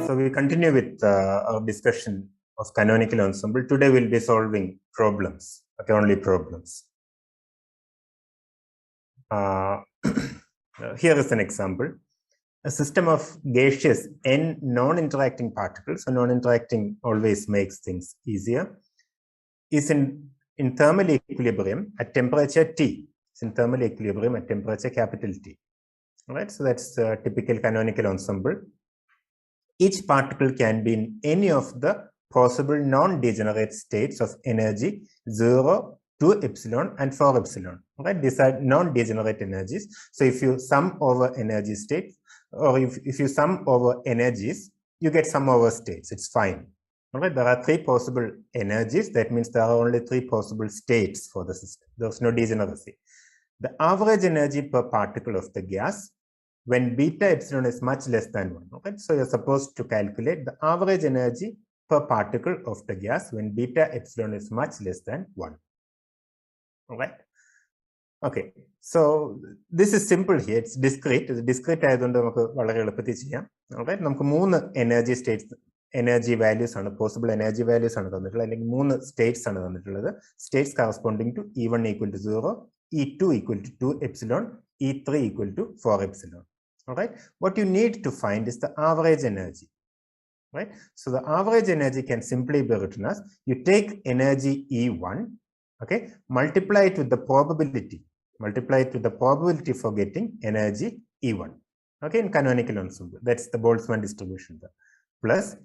So we continue with our discussion of canonical ensemble. Today we'll be solving problems, okay, only problems. Here is an example. A system of gaseous n non-interacting particles, so non-interacting always makes things easier, is in thermal equilibrium at temperature T. It's in thermal equilibrium at temperature capital T. All right, so that's a typical canonical ensemble. Each particle can be in any of the possible non-degenerate states of energy 0, 2 epsilon, and 4 epsilon. Right? These are non-degenerate energies. So if you sum over energy states, or if you sum over energies, you get sum over states. It's fine. All right? There are 3 possible energies. That means there are only 3 possible states for the system. There's no degeneracy. The average energy per particle of the gas when beta epsilon is much less than 1. Okay? So you're supposed to calculate the average energy per particle of the gas when beta epsilon is much less than 1. All right? Okay, so this is simple here. It's discrete. It's discrete. All right, energy states, energy values, possible energy values, states, states corresponding to E1 equal to 0, E2 equal to 2 epsilon, E3 equal to 4 epsilon. All right, what you need to find is the average energy. Right, so the average energy can simply be written as you take energy E1, okay, multiply it with the probability. Multiply it with the probability for getting energy E1, okay, in canonical ensemble. That's the Boltzmann distribution there. Plus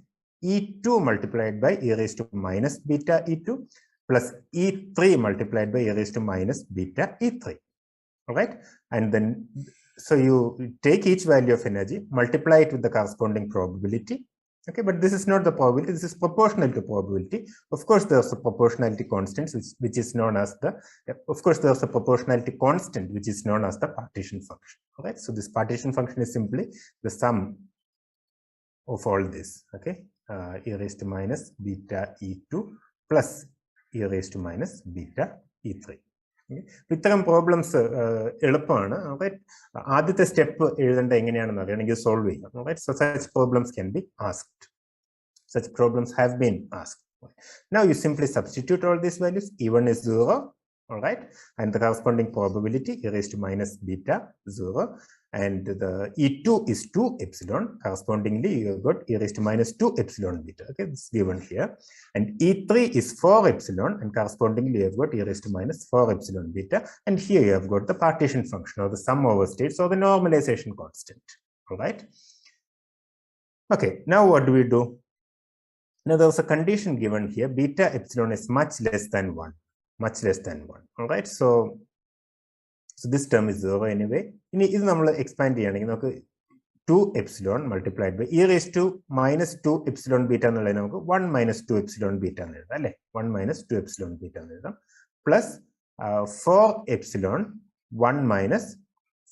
E2 multiplied by e raised to minus beta E2 plus E3 multiplied by e raised to minus beta E3. All right, and then so you take each value of energy, multiply it with the corresponding probability. Okay, but this is not the probability, this is proportional to probability. Of course, there's a proportionality constant, which is known as the, of course, there's a proportionality constant, which is known as the partition function. All right, so this partition function is simply the sum of all this, okay, e raised to minus beta E2 plus e raised to minus beta E3. ഇത്തരം problems എളുപ്പമാണ്. ആദ്യത്തെ step എഴുതേണ്ട എങ്ങനെയാണെന്ന് അറിയണമെങ്കിൽ solve ചെയ്യാം. So such problems can be asked. Such problems have been asked. Now you simply substitute all these values. E1 is 0, all right, and the corresponding probability e raised to minus beta 0, and the E2 is 2 epsilon. Correspondingly, you have got e raised to minus 2 epsilon beta. Okay, it's given here. And E3 is 4 epsilon, and correspondingly, you have got e raised to minus 4 epsilon beta. And here you have got the partition function, or the sum over states, or the normalization constant. All right. Okay, now what do we do? Now there's a condition given here. Beta epsilon is much less than 1. Much less than 1. All right. So this term is 0 anyway. In this, we will expand 2 epsilon multiplied by e raised to minus 2 epsilon beta 1 minus 2 epsilon beta 1 minus 2 epsilon beta plus 4 epsilon 1 minus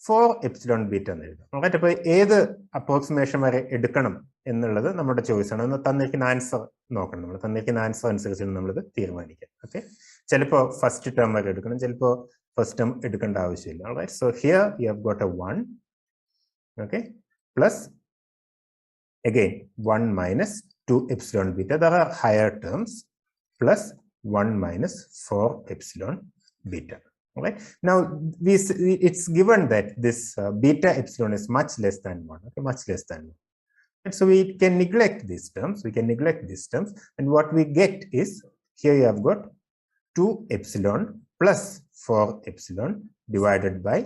4 epsilon beta. All right. So either approximation vare edukanam എന്നുള്ളത് നമ്മുടെ choice ആണ്. ഒന്ന് തന്നിരിക്കുന്ന answer നോക്കണം. നമ്മൾ തന്നിരിക്കുന്ന answer അനുസരിച്ച് നമ്മളത് തീരുമാനിക്കാം. ഓക്കെ, ചിലപ്പോൾ ഫസ്റ്റ് ടേം വരെ എടുക്കണം, ചിലപ്പോൾ ഫസ്റ്റ് ടേം എടുക്കേണ്ട ആവശ്യമില്ല. Alright, so here you have got a 1, okay, plus again 1 minus 2 epsilon beta. There are higher terms, plus 1 minus 4 epsilon beta. All right, now it's given that this beta epsilon is much less than 1. Okay, much less than 1. And so we can neglect these terms. We can neglect these terms, and what we get is here you have got 2 epsilon plus 4 epsilon divided by,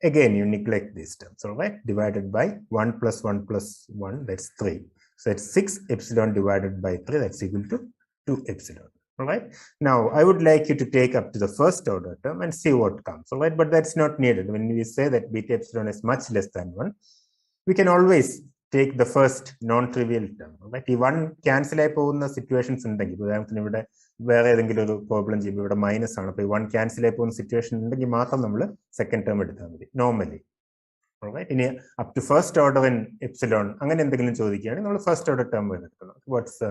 again you neglect these terms, all right, divided by 1 plus 1 plus 1, that's 3. So it's 6 epsilon divided by 3, that's equal to 2 epsilon. All right, now I would like you to take up to the first order term and see what comes. All right, but that's not needed. When we say that beta epsilon is much less than 1, we can always take the first non-trivial term. Right? ഈ 1 cancel ആയി പോകുന്ന situations ഉണ്ടെങ്കിൽ, ഉദാഹരണത്തിന് ഇവിടെ വേറെ ഏതെങ്കിലും ഒരു problem ചെയ്യുമ്പോൾ ഇവിടെ മൈനസ് ആണ്, അപ്പോൾ ഈ 1 ക്യാൻസൽ ആയി പോകുന്ന സിറ്റുവേഷൻ ഉണ്ടെങ്കിൽ മാത്രം നമ്മൾ സെക്കൻഡ് ടേം എടുത്താൽ മതി നോർമലി. ഇനി up to first order in epsilon അങ്ങനെ എന്തെങ്കിലും ചോദിക്കുകയാണെങ്കിൽ നമ്മൾ ഫസ്റ്റ് ഓർഡർ ടേം എടുക്കണം. What's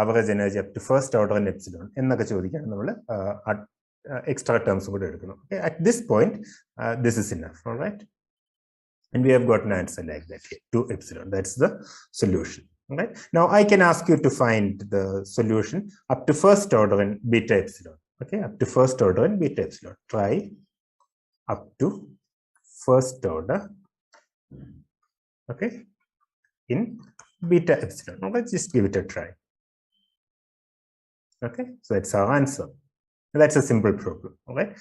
average energy up to first order in epsilon എന്നൊക്കെ ചോദിക്കുകയാണെങ്കിൽ നമ്മൾ extra terms would edukanam. Okay, at this point this is enough. All right, and we have got an answer like that here, 2 epsilon. That's the solution. Right? Now I can ask you to find the solution up to first order in beta epsilon. Okay, up to first order in beta epsilon. Try up to first order, okay, in beta epsilon. Now let's just give it a try. Okay, so that's our answer. That's a simple problem. All right.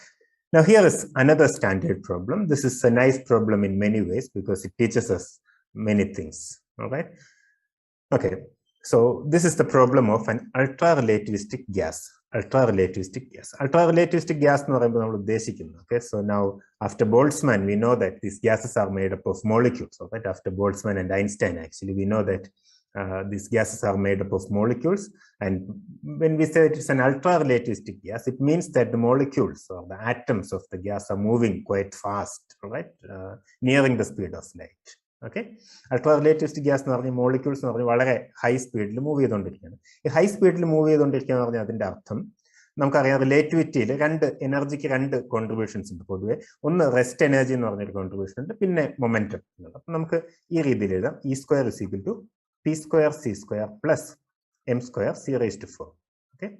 Now here is another standard problem. This is a nice problem in many ways because it teaches us many things. All right. Okay. So this is the problem of an ultra-relativistic gas. Ultra-relativistic gas. Ultra-relativistic gas no okay. So now after Boltzmann, we know that these gases are made up of molecules. All right. After Boltzmann and Einstein, actually, we know that these gases are made up of molecules. And when we say it's an ultra-relativistic gas, it means that the molecules or the atoms of the gas are moving quite fast, right? Nearing the speed of light. Okay. Ultra-relativistic gas molecules high speed move ചെയ്തുകൊണ്ടിരിക്കുകയാണ്. ഈ high സ്പീഡിൽ move ചെയ്തുകൊണ്ടിരിക്കുക എന്ന് പറഞ്ഞാൽ അതിന്റെ അർത്ഥം നമുക്കറിയാം റിലേറ്റിവിറ്റിയിൽ എനർജിക്ക് രണ്ട് കോൺട്രിബ്യൂഷൻസ് ഉണ്ട് പൊതുവെ. ഒന്ന് റെസ്റ്റ് എനർജി എന്ന് പറഞ്ഞൊരു കോൺട്രിബ്യൂഷൻ ഉണ്ട്, പിന്നെ മൊമെന്റം. അപ്പൊ നമുക്ക് ഈ രീതിയിൽ എഴുതാം. E square is equal to P square C square plus M square C raised to 4. Okay.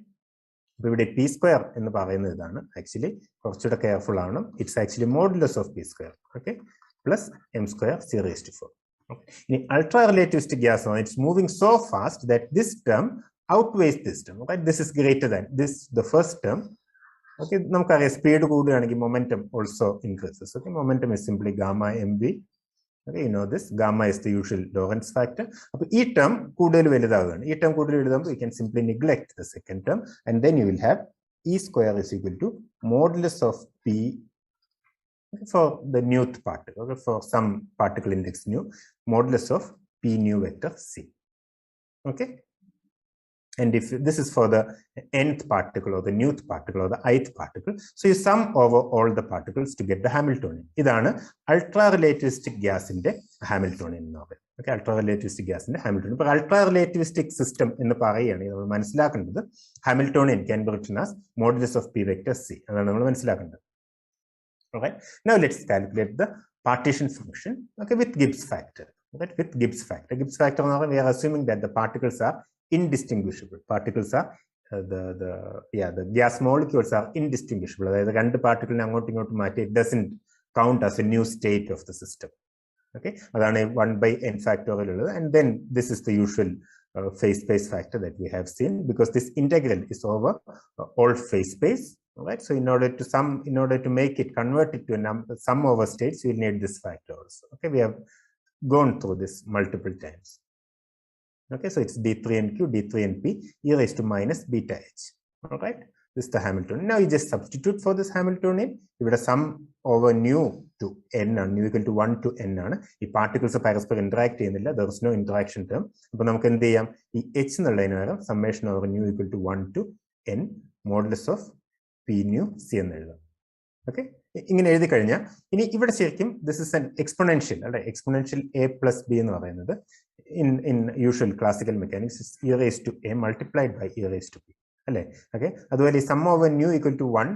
അപ്പൊ ഇവിടെ P square എന്ന് പറയുന്നത് ഇതാണ്. ആക്ച്വലി കുറച്ചുകൂടെ കെയർഫുൾ ആണ്. It's actually modulus of P square. Okay. Plus M square C raised to 4. Okay. In ultra-relativistic gas, it's moving so fast that this term outweighs this term. Okay. This is greater than this, the first term. Okay. നമുക്കറിയാം speed കൂടുകയാണെങ്കിൽ momentum also increases. Okay. Momentum is simply gamma mv. Okay. You know this. Gamma is the usual Lorentz factor. അപ്പോൾ ഈ term കൂടുതൽ വലുതാവുകയാണ്. ഈ term കൂടുതൽ വലുതാകുമ്പോൾ you can simply neglect the second term and then you will have E square is equal to modulus of P for the nth particle, okay, for some particle index nu, modulus of P nu vector C. Okay. And if this is for the nth particle or the nth particle or the ith particle, so you sum over all the particles to get the Hamiltonian. Idana ultra-relativistic gas in the Hamiltonian novel. Okay, ultra-relativistic gas in the Hamiltonian. But ultra-relativistic system in the parayani or Hamiltonian can be written as modulus of P vector C. All right. Now let's calculate the partition function, okay, with Gibbs factor. Okay, with Gibbs factor. Gibbs factor, we are assuming that the particles are indistinguishable. Particles are the gas molecules are indistinguishable. The particle it doesn't count as a new state of the system. Okay, 1 by n factorial, and then this is the usual phase space factor that we have seen because this integral is over all phase space. All right. So in order to make it convert it to a number, sum over states, you will need this factor also. Okay, we have gone through this multiple times. Okay, so it's d3nq, d3np, e raised to minus beta h. All right, this is the Hamiltonian. Now you just substitute for this Hamiltonian. You would have sum over nu to n, and nu equal to 1 to n. The particles are parasper interact. There is no interaction term. But now we can do h summation over nu equal to 1 to n modulus of P nu C എന്ന് എഴുതാം. Okay, ഇങ്ങനെ എഴുതി കഴിഞ്ഞാൽ ഇനി ഇവിടെ ശരിക്കും this is an exponential അല്ലെ. Exponential a plus B എന്ന് പറയുന്നത് in usual classical mechanics e raised to a multiplied by e raised to b അല്ലെ. ഓക്കെ, അതുപോലെ ഈ sum over nu equal to 1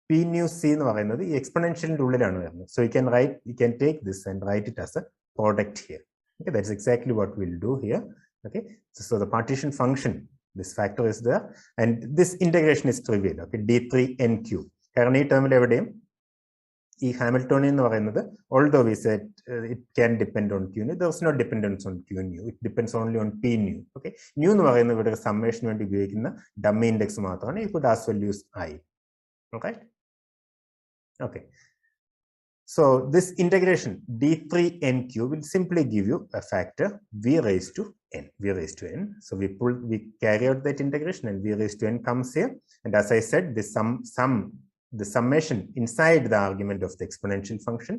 P nu C എന്ന് പറയുന്നത് ഈ എക്സ്പൊണൻഷ്യലിന്റെ ഉള്ളിലാണ് വരുന്നത്. So you can take this and write it as a product here. Okay, that's exactly what we'll do here. Okay, so the partition function, this factor is there, and this integration is trivial. Okay, d3nq. കാരണം ഈ ടേമിൽ എവിടെയും ഈ Hamiltonian എന്ന് പറയുന്നത്, although we said it can depend on q nu, there is no dependence on q nu. It depends only on p nu. Okay, nu എന്ന് പറയുന്നത് ഇവിടെ സമ്മേഷന് വേണ്ടി ഉപയോഗിക്കുന്ന ഡമ്മി ഇൻഡെക്സ് മാത്രമാണ്. You could as well use I. Okay. Okay. So this integration d3nq will simply give you a factor v raised to n. V raised to n. So we carry out that integration and v raised to n comes here. And as I said, the summation inside the argument of the exponential function,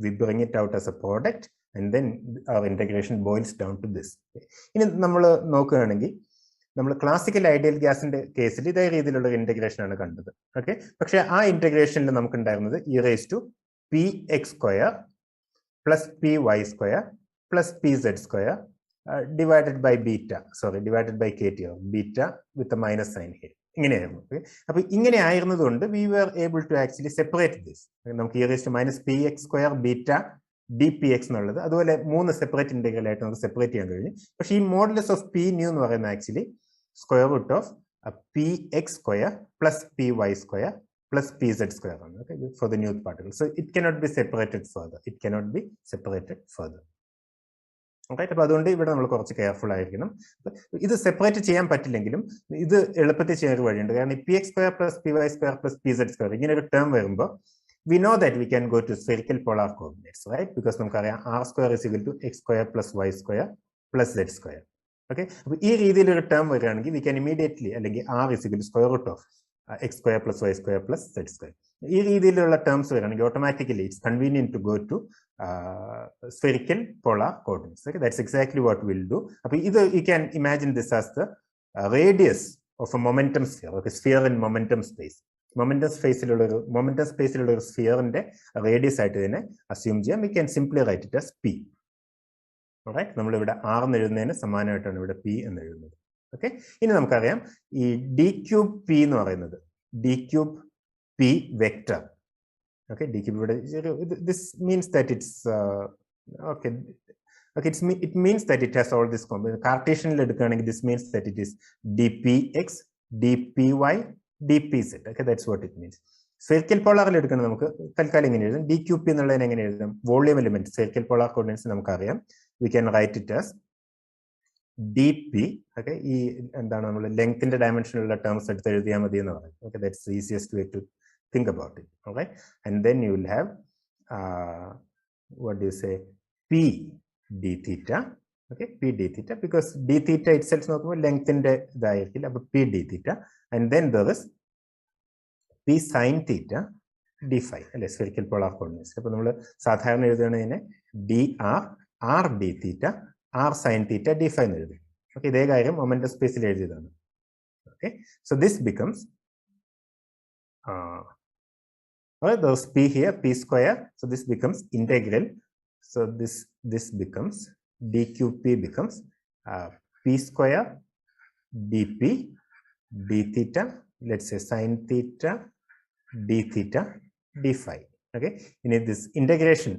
we bring it out as a product, and then our integration boils down to this. In നമ്മൾ classical ideal ഗ്യാസിന്റെ കേസിൽ ഇതേ രീതിയിലുള്ള integration ആണ് കണ്ടത്. Okay, പക്ഷെ ആ ഇന്റഗ്രേഷനിൽ നമുക്ക് ഉണ്ടായിരുന്നത് e raised to px square plus py square plus pz square divided by kt or beta with a minus sign here. ഇങ്ങനെയായിരുന്നു. അപ്പൊ ഇങ്ങനെ ആയിരുന്നതുകൊണ്ട് we were able to actually separate this. നമുക്ക് e raised to minus px square beta dpx എന്നുള്ളത് അതുപോലെ 3 separate integral ആയിട്ട് നമുക്ക് separate ചെയ്യാൻ കഴിഞ്ഞു. പക്ഷേ ഈ മോഡുലസ് ഓഫ് p nu എന്ന് പറയുന്നത് actually square root of px square plus py square plus pz square ആണ്. Okay, for the new particle. So it cannot be separated further. It cannot be separated further. Okay, അപ്പോൾ അതുകൊണ്ട് ഇവിടെ നമ്മൾ കുറച്ച് careful ആയിരിക്കണം. ഇത് സെപ്പറേറ്റ് ചെയ്യാൻ പറ്റില്ലെങ്കിലും ഇത് എളുപ്പത്തിൽ ചെയ്യാൻ ഒരു വഴിയുണ്ട്. കാരണം px square plus py square plus pz square ഇങ്ങനെ ഒരു ടേം വരുമ്പോൾ we know that we can go to spherical polar coordinates, right? Because നമുക്കറിയാം r square is equal to x square plus y square plus z square. Okay, അപ്പോൾ ഈ രീതിയിലൊരു term വരികയാണെങ്കിൽ we can immediately അല്ലെങ്കിൽ r is equal to square root of x square plus y square plus z square. ഈ രീതിയിലുള്ള terms വരികയാണെങ്കിൽ automatically it's convenient to go to spherical polar coordinates. Okay, that's exactly what we'll do. അപ്പോൾ ഇത് you can imagine this as the radius of a momentum sphere. Okay, sphere in momentum space. Momentum സ്പേസിലുള്ള ഒരു സ്ഫിയറിന്റെ radius ആയിട്ട് ഇതിനെ assume ചെയ്യാം. We can simply write it as P. Alright, നമ്മളിവിടെ R എന്ന് എഴുതുന്നതിന് സമാനമായിട്ടാണ് ഇവിടെ പി എന്ന് എഴുതുന്നത്. ഓക്കെ, ഇനി നമുക്കറിയാം ഈ ഡി ക്യൂബ് പി എന്ന് പറയുന്നത് D cube P vector. Okay, D cube ഇവിടെ this means that it's okay okay, it means that it has all this combination. Cartesianil എടുക്കുകയാണെങ്കിൽ this means that it is dpx dpy dpz. Okay, that's what it means. Spherical polar എടുക്കണം നമുക്ക് തൽക്കാലം എങ്ങനെ എഴുതാം? dqp എന്നുള്ളതിനെ എങ്ങനെ എഴുതാം? Volume element spherical polar coordinates നമുക്കറിയാം. We can write it as dp. Okay, ഈ എന്താണ് നമ്മൾ ലെങ്ത്തിന്റെ ഡയമെൻഷനുള്ള ടേംസ് എടുത്ത് എഴുതിയാൽ മതി എന്ന് പറയും. Okay, that's the easiest way to think about it. Okay, and then you will have what do you say, p d theta. Okay, p d theta, because d theta itself നോക്കുമ്പോൾ ലെങ്ത്തിന്റെ ഇതായിരിക്കില്ല. അപ്പോൾ p d theta, and then there is p sin theta d phi അല്ലെ, spherical polar coordinates. അപ്പോൾ നമ്മൾ സാധാരണ എഴുതുന്നതിനെ dr r d theta r sin theta d phi എന്ന് എഴുതും. Okay, ഇതേ കാര്യം മൊമെന്റം സ്പേസിൽ എഴുതിയതാണ്. Okay, so this becomes there's p here, p square, so this becomes integral. So this becomes dqp becomes p square dp d theta, let's say sin theta d theta d phi. Okay, in this integration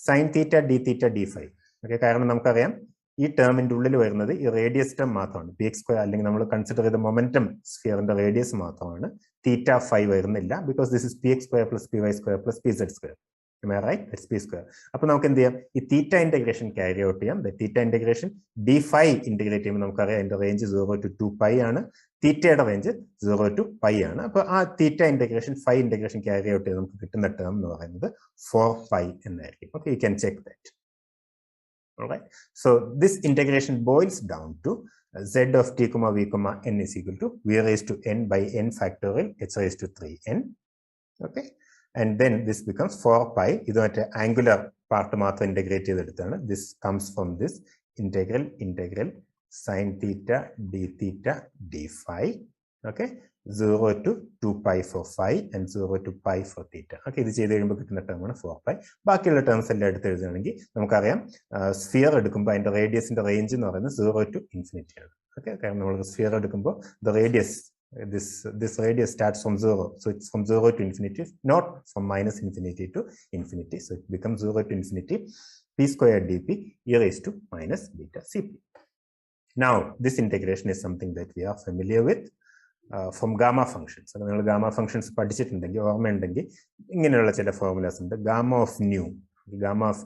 sin theta d theta d phi. Okay, കാരണം നമുക്കറിയാം ഈ ടേമിന്റെ ഉള്ളിൽ വരുന്നത് ഈ radius term മാത്രമാണ്. P x square അല്ലെങ്കിൽ നമ്മൾ consider ചെയ്ത മൊമെന്റം സ്ഫിയറിന്റെ റേഡിയസ് മാത്രമാണ്. തീറ്റ ഫൈ വരുന്നില്ല, because this is p x square plus p y square plus p z square. Right, that's p square. അപ്പോൾ നമുക്ക് എന്ത് ചെയ്യാം? ഈ തീറ്റ ഇന്റഗ്രേഷൻ ക്യാരി ഔട്ട് ചെയ്യാം. തീറ്റ ഇന്റഗ്രേഷൻ d phi ഇന്റഗ്രേറ്റ് ചെയ്യുമ്പോൾ നമുക്കറിയാം അതിന്റെ റേഞ്ച് 0 to 2π ആണ്. തീറ്റയുടെ റേഞ്ച് 0 to π ആണ്. അപ്പോൾ ആ theta integration phi integration carry out ചെയ്ത് നമുക്ക് കിട്ടുന്ന ടേം എന്ന് പറയുന്നത് 4π എന്നായിരിക്കും. Okay, you can check that. Alright, so this integration boils down to z of t comma v comma n is equal to v raised to n by n factorial h raised to 3n. Okay, and then this becomes 4π. This is an angular part മാത്രം integrate ചെയ്തെടുത്താണ്. This comes from this integral sin theta d theta d phi. Okay, 0 to 2π for phi and 0 to π for theta. Okay, ഇത് ചെയ്ത് കഴിയുമ്പോൾ കിട്ടുന്ന ടേമാണ് 4π. ബാക്കിയുള്ള terms എല്ലാം എടുത്ത് എഴുതുകയാണെങ്കിൽ നമുക്കറിയാം സ്ഫിയർ എടുക്കുമ്പോൾ അതിന്റെ റേഡിയസിന്റെ റേഞ്ച് എന്ന് പറയുന്നത് 0 to infinity ആണ്. ഓക്കെ, കാരണം നമ്മൾ സ്ഫിയർ എടുക്കുമ്പോൾ the radius this radius starts from 0, so it's from 0 to infinity, not from minus infinity to infinity. So it becomes 0 to infinity p square dp e raised to minus beta cp. Now this integration is something that we are familiar with from gamma functions. അപ്പോൾ നിങ്ങൾ gamma functions പഠിച്ചിട്ടുണ്ടെങ്കിൽ ഓർമ്മയുണ്ടെങ്കിൽ ഇങ്ങനെയുള്ള ചില formulas ഉണ്ട്. Gamma of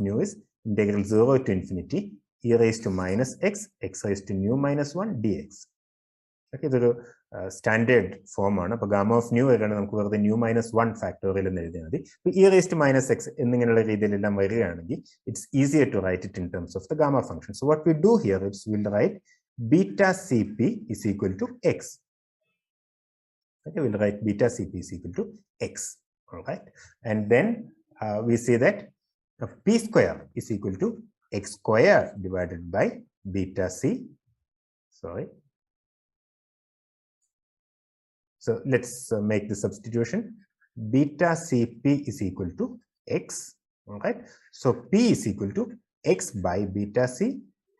new is integral 0 to infinity e raised to minus x raised to nu minus 1 dx. Okay, ഇതൊരു standard form ആണ്. അപ്പോൾ gamma of new വരികയാണെങ്കിൽ നമുക്ക് വെറുതെ ന്യൂ മൈനസ് 1 ഫാക്ടോറിയൽ എന്ന് എഴുതിയാൽ മതി. ഇപ്പോൾ e raise to minus x എന്നിങ്ങനെയുള്ള രീതിയിലെല്ലാം വരികയാണെങ്കിൽ it's easier to write it in terms of the gamma function. So what we do here it's will write beta c p is equal to x. Okay, we'll write beta cp is equal to x. All right, and then we see that p square is equal to x square divided by beta c. Sorry. So let's make the substitution. Beta cp is equal to x. All right. So p is equal to x by beta c,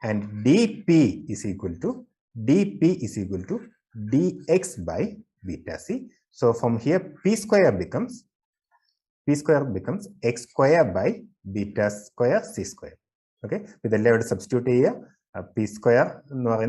and dp is equal to dx by beta c. So from here p square becomes P square becomes x square by beta square c square. Okay, with the substitute here, p square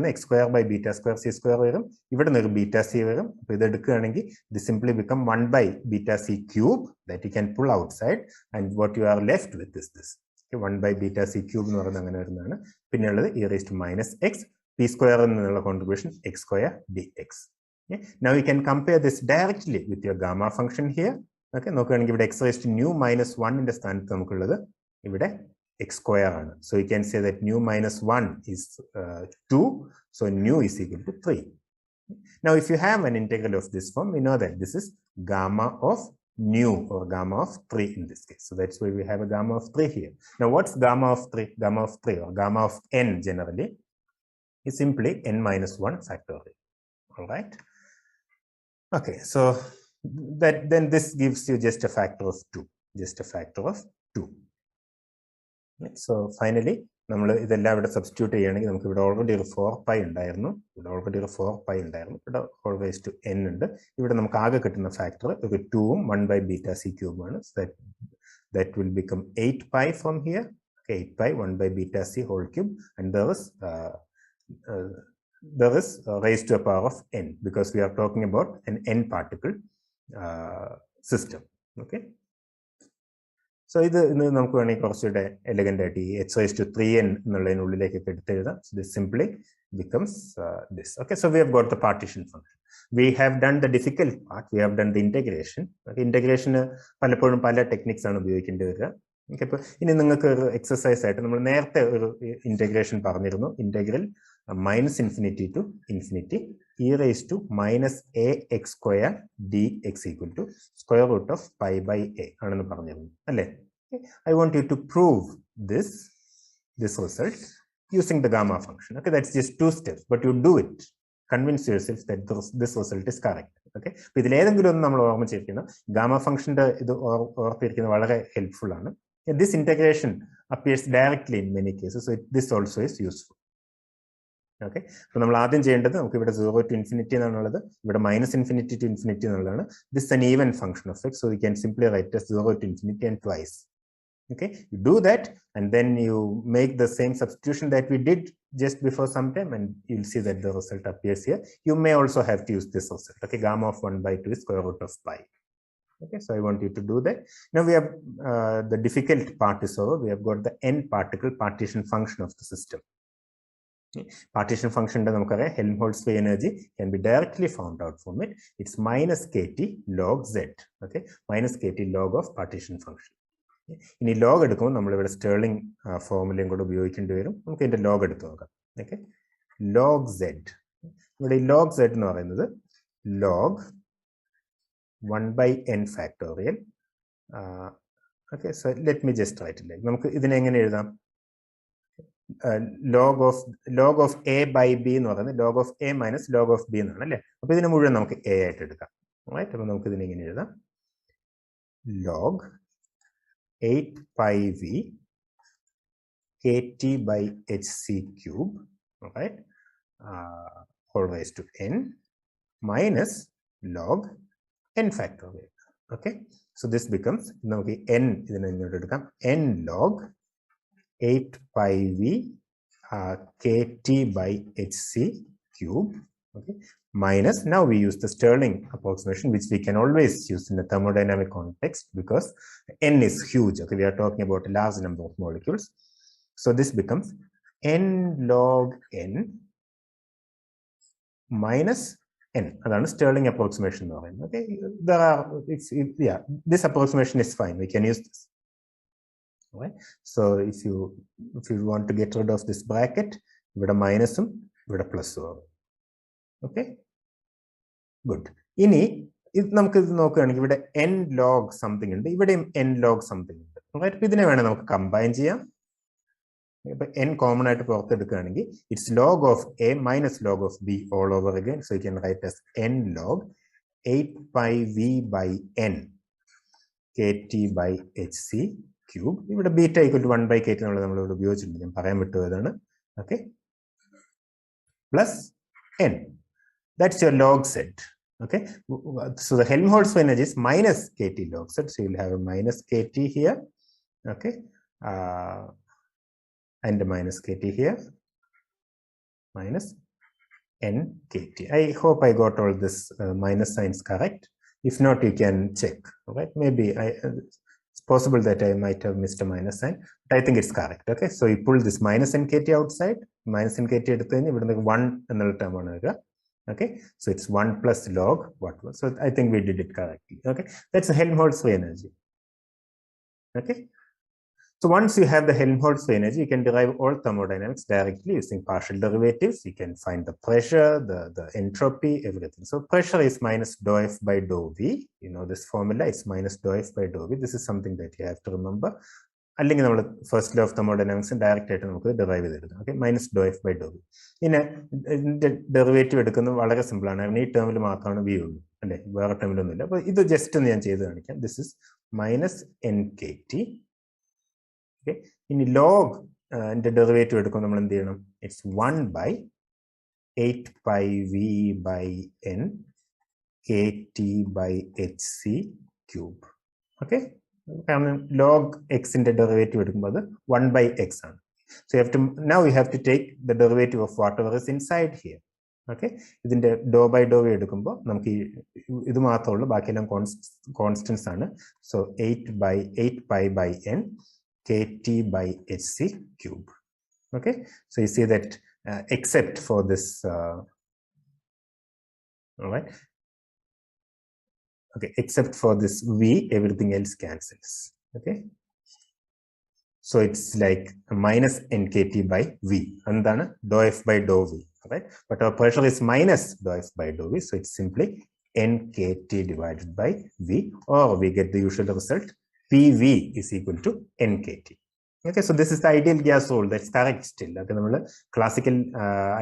x square by beta square c square varum. Even beta c varum. With the this simply become 1 by beta c cube that you can pull outside, and what you are left with is this. Okay, 1 by beta c cube e raised to minus x, p square contribution x square dx. Okay. Now you can compare this directly with your gamma function here. Okay, x raised to nu minus 1 in the stand x square. So you can say that nu minus 1 is 2. So nu is equal to 3. Now, if you have an integral of this form, we know that this is gamma of nu, or gamma of 3 in this case. So that's why we have a gamma of 3 here. Now, what's gamma of 3? Gamma of 3 or gamma of n generally is simply n minus 1 factorial. All right. Okay, so then this gives you just a factor of 2. Just a factor of 2. So finally, we substitute already 4 pi already 4 pi but always to n and factor 2 1 by beta c cube. So that will become 8 pi from here. 8 pi 1 by beta c whole cube, and there is raised to a power of n, because we are talking about an n particle system. Okay. So this elegant h raised to 3n. So this simply becomes this. Okay, so we have got the partition function. We have done the difficult part. We have done the integration. Okay, integration pala techniques are okay, exercise integration integral minus infinity to infinity e raised to minus ax square dx equal to square root of pi by a. I want you to prove this result using the gamma function. Okay, that's just 2 steps, but you do it. Convince yourself that this result is correct. Okay, gamma function helpful. This integration appears directly in many cases, so this also is useful. Okay, so we will 0 to infinity, minus infinity to infinity. This is an even function of x, so we can simply write as 0 to infinity and twice. Okay, you do that, and then you make the same substitution that we did just before some time, and you'll see that the result appears here. You may also have to use this result. Okay, gamma of 1 by 2 is square root of pi. Okay, so I want you to do that. Now we have the difficult part is over. We have got the n particle partition function of the system. Okay. Partition function Helmholtz free energy can be directly found out from it. It's minus kt log z. Okay, minus kt log of partition function. In the log, we have Stirling formula. Okay, log. Okay, log z. Log z log 1 by n factorial. Okay, so let me just write it like log of a by b log of a minus log of b. Right? Log 8 pi v kt by hc cube, right, whole raised to n minus log n factorial. Okay, so this becomes now n log 8 pi v kt by hc cube. Okay, minus, now we use the Stirling approximation, which we can always use in the thermodynamic context because n is huge. Okay, we are talking about a large number of molecules. So this becomes n log n minus n. That's Stirling approximation. Okay, there are, yeah, this approximation is fine. We can use this. Right? So if you want to get rid of this bracket, with a minus with a plus. Okay, good. Ini n log something n log something. Right? Combine n common it's log of a minus log of b all over again. So you can write as n log 8 pi v by n kt by hc cube. Beta equal to 1 by kt. Okay, plus n. That's your log set. Okay, so the Helmholtz energy is minus kT log z. So you'll have a minus kT here. Okay, and minus kT here, minus n kT. I hope I got all this minus signs correct. If not, you can check. All right, maybe it's possible that I might have missed a minus sign, but I think it's correct. Okay, so you pull this minus n kT outside, minus n kT എടുത്തു കഴിഞ്ഞാൽ ഇവിടെ 1 എന്നുള്ള term ആണ് വരിക. Okay, so it's 1 plus log what was. So I think we did it correctly. Okay, that's the Helmholtz free energy. Okay, so once you have the Helmholtz free energy, you can derive all thermodynamics directly using partial derivatives. You can find the pressure, the entropy, everything. So pressure is minus dou F by dou V. You know this formula is minus dou F by dou V. This is something that you have to remember. അല്ലെങ്കിൽ നമ്മൾ first law of thermodynamics direct ആയിട്ട് നമുക്ക് derive ചെയ്തെടുക്കാം. Okay, minus do f by do v. പിന്നെ ഇതിന്റെ derivative എടുക്കുന്നത് വളരെ simple ആണ്. കാരണം ഈ ടേമിൽ മാത്രമാണ് വി ഉള്ളൂ അല്ലെ, വേറെ ടേമിലൊന്നുമില്ല. അപ്പൊ ഇത് ജസ്റ്റ് ഒന്ന് ഞാൻ ചെയ്ത് കാണിക്കാം. This is minus N K T. Okay, ഇനി ലോഗ് ഡെറിവേറ്റീവ് എടുക്കുമ്പോൾ നമ്മൾ എന്ത് ചെയ്യണം? It's 1 by 8 pi v by n kt by hc cube. Okay, കാരണം log x ന്റെ ഡെറിവേറ്റീവ് എടുക്കുമ്പോൾ അത് 1 by x ആണ്. So now you have to take the derivative of whatever is inside here. Okay, ഇതിന്റെ ഡോ ബൈ ഡോ എടുക്കുമ്പോൾ നമുക്ക് ഇത് മാത്രമേ ഉള്ളൂ, ബാക്കിയെല്ലാം കോൺസ്റ്റൻസ് ആണ്. So 8 pi by n kt by hc cube. Okay, so you see that except for this all right, okay, except for this v, everything else cancels. Okay, so it's like minus nkt by v, and then dou f by dou v, right? But our pressure is minus dou f by dou v, so it's simply nkt divided by v, or we get the usual result, pv is equal to nkt. Okay, so this is the ideal gas rule. That's correct still. Okay, നമ്മൾ classical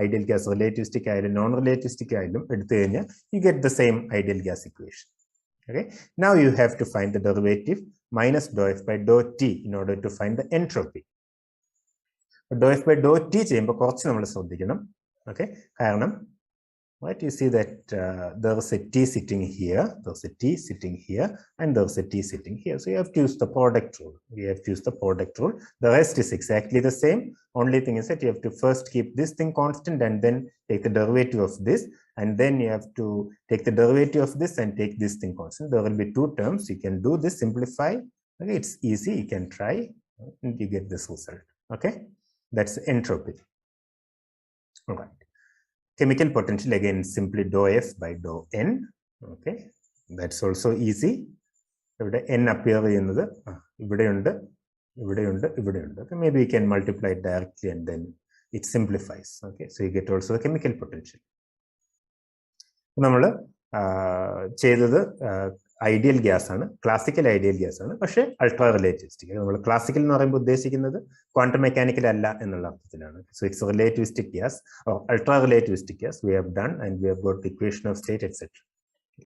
ideal gas relativistic ആയാലും non relativistic ആയാലും എടുത്തു കഴിഞ്ഞാൽ you get the same ideal gas equation. Okay, now you have to find the derivative minus dou f by dou t in order to find the entropy. Dou f by dou t ചെയ്യുമ്പോൾ കുറച്ച് നമ്മൾ ശ്രദ്ധിക്കണം. Okay, കാരണം right, you see that there is a t sitting here, there's a t sitting here, and there's a t sitting here. So you have to use the product rule. We have to use the product rule. The rest is exactly the same. Only thing is that you have to first keep this thing constant and then take the derivative of this, and then you have to take the derivative of this and take this thing constant. There will be two terms. You can do this, simplify. Okay, it's easy. You can try, and you get this result. Okay, that's entropy. All right. Chemical potential, again, simply dou f by dou n. Okay, that's also easy. ഇവിടെ n appear ചെയ്യുന്നത് ഇവിടെയുണ്ട്, ഇവിടെയുണ്ട്, ഇവിടെയുണ്ട്. Okay, maybe you can multiply it directly and then it simplifies. Okay, so you get also the chemical potential. നമ്മൾ ചെയ്തത് ideal gas ആണ്, classical ideal gas ആണ്, പക്ഷേ അൾട്രാ റിലേറ്റിവിസ്റ്റിക്. നമ്മൾ ക്ലാസിക്കൽ എന്ന് പറയുമ്പോൾ ഉദ്ദേശിക്കുന്നത് ക്വാണ്ടം മെക്കാനിക്കൽ അല്ല എന്നുള്ള അർത്ഥത്തിലാണ്. So it's relativistic gas, ultra relativistic gas. We have done and we have got equation of state etcetera.